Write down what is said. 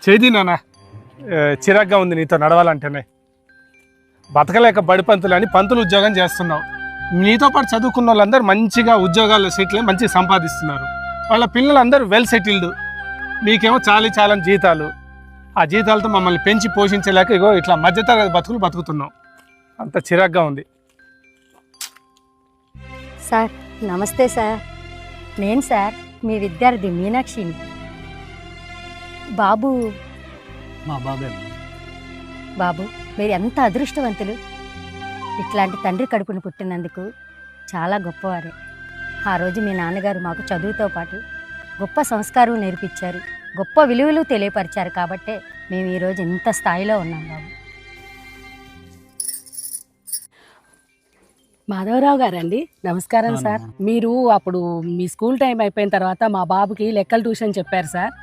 చేది నాన్న, చిరాగ్గా ఉంది నీతో నడవాలంటేనే. బతకలేక బడి పంతులు అని పంతులు ఉద్యోగం చేస్తున్నావు. నీతో పాటు చదువుకున్న వాళ్ళందరూ మంచిగా ఉద్యోగాల్లో సెటిల్ అయి మంచిగా సంపాదిస్తున్నారు. వాళ్ళ పిల్లలందరూ వెల్ సెటిల్డ్. మీకేమో చాలని జీతాలు. ఆ జీతాలతో మమ్మల్ని పెంచి పోషించలేక ఇగో ఇట్లా మధ్యతరగతి బతుకులు బతుకుతున్నాం. అంత చిరాగ్గా ఉంది. సార్ నమస్తే సార్. నేను సార్ మీ విద్యార్థి మీనాక్షిని. బాబు మా బాబే. బాబు మీరు ఎంత అదృష్టవంతులు. ఇట్లాంటి తండ్రి కడుపును పుట్టినందుకు చాలా గొప్పవారే. ఆ రోజు మీ నాన్నగారు మాకు చదువుతో పాటు గొప్ప సంస్కారం నేర్పించారు, గొప్ప విలువలు తెలియపరిచారు. కాబట్టే మేము ఈరోజు ఇంత స్థాయిలో ఉన్నాం బాబు. మాధవరావు గారండి, నమస్కారం సార్. మీరు అప్పుడు మీ స్కూల్ టైం అయిపోయిన తర్వాత మా బాబుకి లెక్కల ట్యూషన్ చెప్పారు సార్.